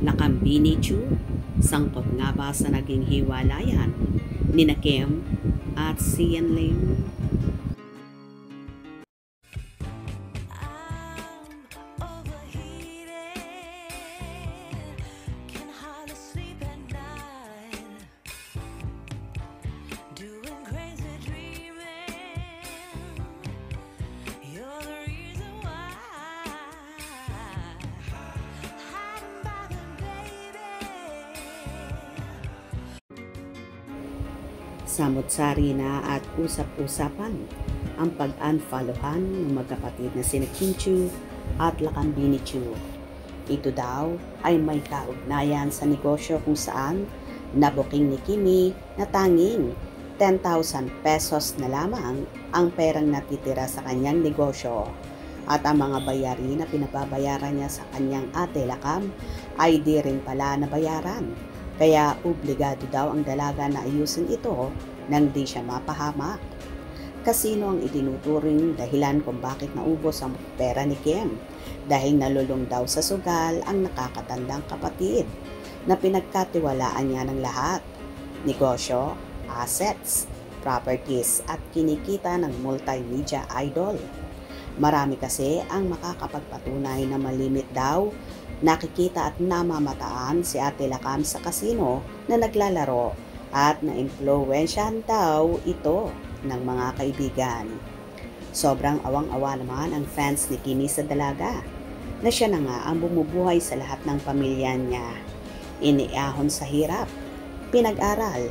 Nakambini Chu, sangkot nga ba sa naging hiwalayan ni na Kim at Sian Lim? Samot-sari na at usap-usapan ang pag-unfollowan ng magkapatid na sina Kim Chiu at Lakambini Chiu. Ito daw ay may kaugnayan sa negosyo kung saan nabuking ni Kimi na tanging 10,000 pesos na lamang ang perang natitira sa kanyang negosyo. At ang mga bayari na pinababayaran niya sa kanyang ate Lakam ay di rin pala nabayaran. Kaya obligado daw ang dalaga na ayusin ito nang di siya mapahamak. Kasino ang itinuturing dahilan kung bakit naubos ang pera ni Kim? Dahil nalulong daw sa sugal ang nakakatandang kapatid na pinagkatiwalaan niya ng lahat. Negosyo, assets, properties at kinikita ng multimedia idol. Marami kasi ang makakapagpatunay na malimit daw nakikita at namamataan si Ate Lakam sa kasino na naglalaro at na-impluwensyahan daw ito ng mga kaibigan. Sobrang awang-awa naman ang fans ni Kimi sa dalaga na siya na nga ang bumubuhay sa lahat ng pamilya niya. Iniahon sa hirap, pinag-aral,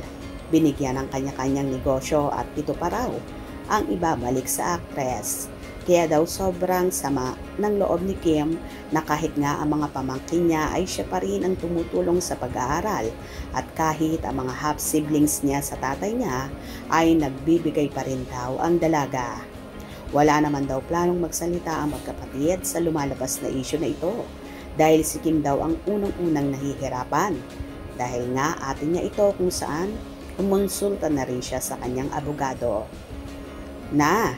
binigyan ng kanya-kanyang negosyo at ito pa raw ang ibabalik sa aktres. Kaya daw sobrang sama ng loob ni Kim na kahit nga ang mga pamangkin niya ay siya pa rin ang tumutulong sa pag-aaral at kahit ang mga half-siblings niya sa tatay niya ay nagbibigay pa rin daw ang dalaga. Wala naman daw planong magsalita ang magkapatid sa lumalabas na isyu na ito dahil si Kim daw ang unang-unang nahihirapan dahil nga ate niya ito kung saan kumonsulta na rin siya sa kanyang abogado na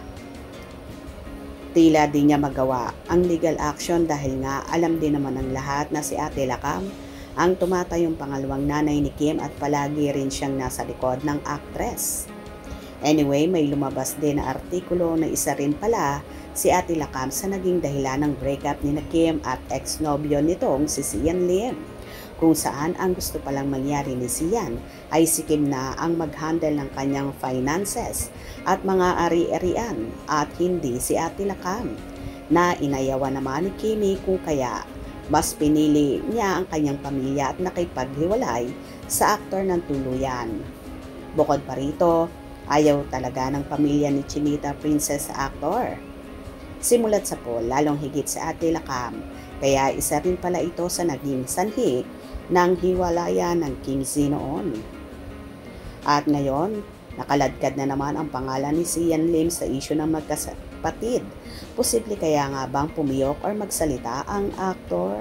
tila di niya magawa ang legal action dahil nga alam din naman ng lahat na si Ate Lakam ang tumatayong pangalawang nanay ni Kim at palagi rin siyang nasa likod ng actress. Anyway, may lumabas din na artikulo na isa rin pala si Ate Lakam sa naging dahilan ng breakup ni na Kim at ex-nobyo nitong si Sian Lim. Kung saan ang gusto palang mangyari ni Sian ay si Kim na ang mag-handle ng kanyang finances at mga ari-arian at hindi si Ate Lakam na inayawan naman ni Kimi kung kaya mas pinili niya ang kanyang pamilya at nakipaghiwalay sa aktor ng tuluyan. Bukod pa rito, ayaw talaga ng pamilya ni Chinita Princess sa aktor. Simulat sa Paul, lalong higit sa Ate Lakam, kaya isa rin pala ito sa naging sanhi ng hiwalayan ng King Z noon. At ngayon, nakaladkad na naman ang pangalan ni Sian Lim sa isyu ng magkapatid. Posible kaya nga bang pumiyok or magsalita ang aktor?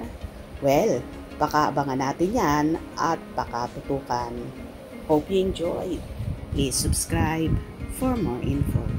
Well, pakaabangan natin yan at pakatutukan. Hope you enjoy. Please subscribe for more info.